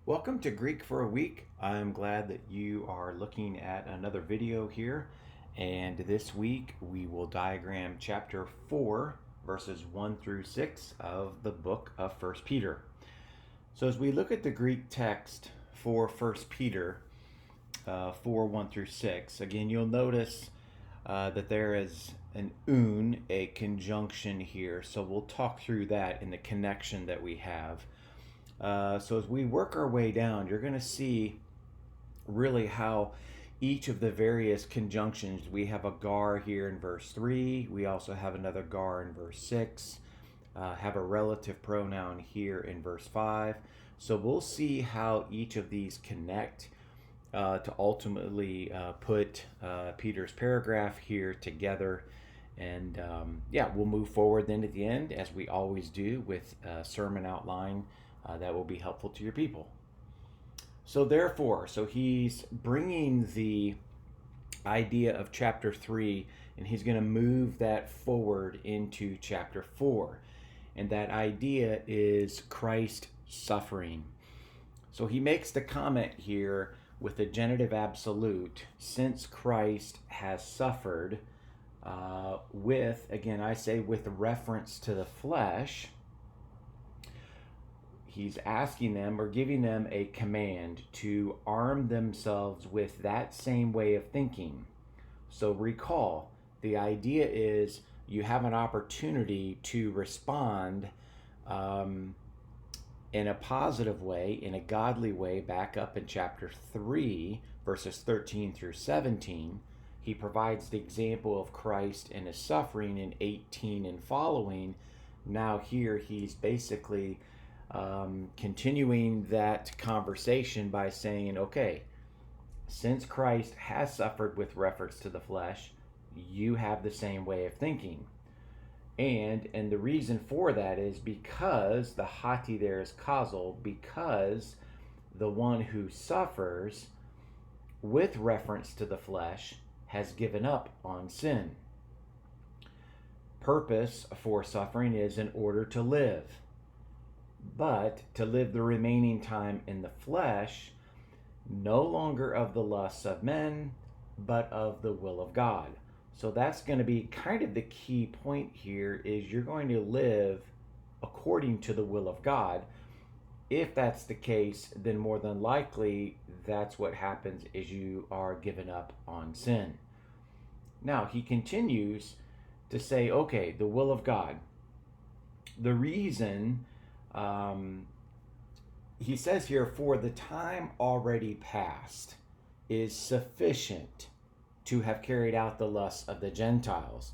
Welcome to Greek for a Week. I'm glad that you are looking at another video here. And this week we will diagram chapter 4, verses 1 through 6 of the book of 1 Peter. So as we look at the Greek text for 1 Peter 4, 1 through 6, again, you'll notice that there is an un, a conjunction here. So we'll talk through that in the connection that we have. So as we work our way down, you're going to see really how each of the various conjunctions, we have a gar here in verse 3, we also have another gar in verse 6, have a relative pronoun here in verse 5. So we'll see how each of these connect to ultimately put Peter's paragraph here together. And we'll move forward then at the end, as we always do, with a sermon outline that will be helpful to your people. So therefore, he's bringing the idea of chapter 3, and he's going to move that forward into chapter 4. And that idea is Christ suffering. So he makes the comment here with the genitive absolute, since Christ has suffered, with reference to the flesh. He's asking them or giving them a command to arm themselves with that same way of thinking. So recall, the idea is you have an opportunity to respond in a positive way, in a godly way, back up in chapter 3, verses 13 through 17. He provides the example of Christ and his suffering in 18 and following. Now here he's basically continuing that conversation by saying, okay, since Christ has suffered with reference to the flesh, you have the same way of thinking. And the reason for that is because the hati there is causal, because the one who suffers with reference to the flesh has given up on sin. Purpose for suffering is in order to live. But to live the remaining time in the flesh, no longer of the lusts of men, but of the will of God. So that's going to be kind of the key point here, is you're going to live according to the will of God. If that's the case, then more than likely that's what happens, is you are given up on sin. Now he continues to say, okay, the will of God. The reason he says here, for the time already past is sufficient to have carried out the lusts of the Gentiles.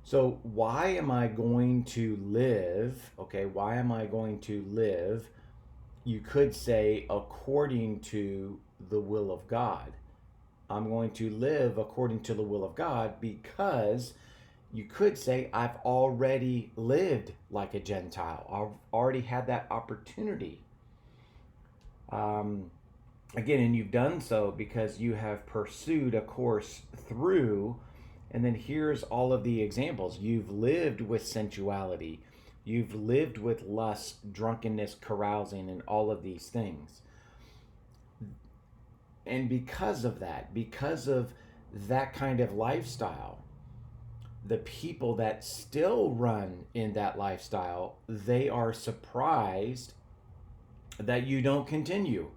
So why am I going to live? Okay, why am I going to live? You could say according to the will of God. I'm going to live according to the will of God because you could say I've already lived like a Gentile. I've already had that opportunity. Again, and you've done so because you have pursued a course through, and then here's all of the examples. You've lived with sensuality. You've lived with lust, drunkenness, carousing, and all of these things. And because of that kind of lifestyle, the people that still run in that lifestyle, they are surprised that you don't continue.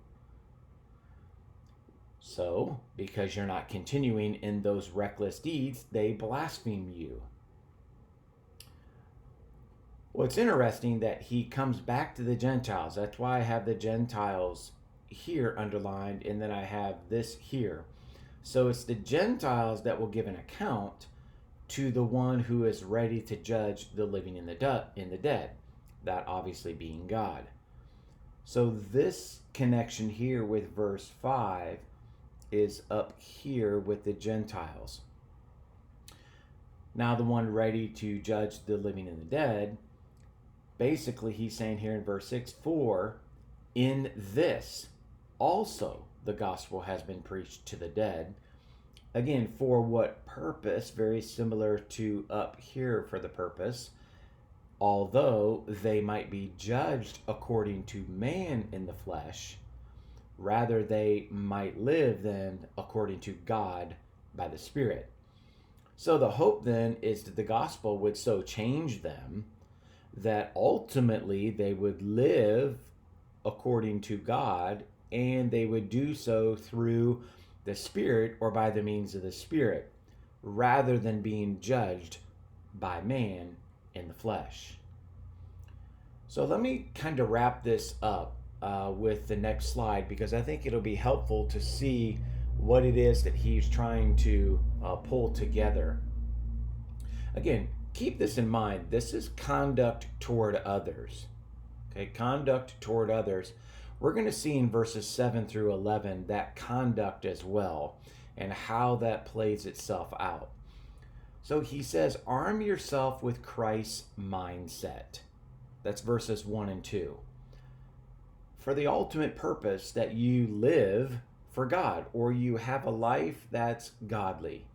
So, because you're not continuing in those reckless deeds, they blaspheme you. Well, it's interesting that he comes back to the Gentiles. That's why I have the Gentiles here underlined, and then I have this here. So it's the Gentiles that will give an account to the one who is ready to judge the living and the dead, that obviously being God. So this connection here with verse 5 is up here with the Gentiles. Now the one ready to judge the living and the dead, basically he's saying here in verse 6, for in this also the gospel has been preached to the dead. Again, for what purpose? Very similar to up here for the purpose. Although they might be judged according to man in the flesh, Rather, they might live then according to God by the Spirit. So the hope then is that the gospel would so change them that ultimately they would live according to God, and they would do so through the Spirit or by the means of the Spirit, rather than being judged by man in the flesh. So let me kind of wrap this up with the next slide, because I think it'll be helpful to see what it is that he's trying to pull together. Again, keep this in mind. This is conduct toward others. Okay, conduct toward others. We're going to see in verses 7 through 11 that conduct as well and how that plays itself out. So he says, arm yourself with Christ's mindset. That's verses 1 and 2. For the ultimate purpose that you live for God, or you have a life that's godly.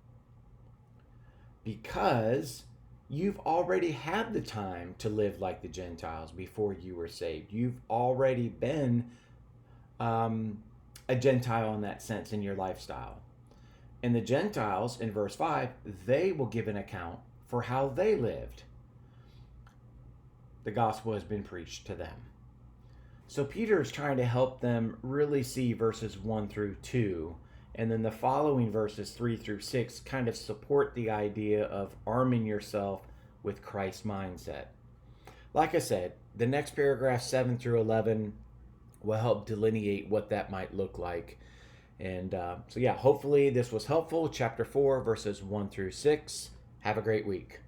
Because you've already had the time to live like the Gentiles before you were saved. You've already been a Gentile in that sense in your lifestyle. And the Gentiles, in verse 5, they will give an account for how they lived. The gospel has been preached to them. So Peter is trying to help them really see verses 1 through 2, and then the following verses 3 through 6 kind of support the idea of arming yourself with Christ's mindset. Like I said, the next paragraph 7 through 11 will help delineate what that might look like. And so hopefully this was helpful. Chapter 4, verses 1 through 6. Have a great week.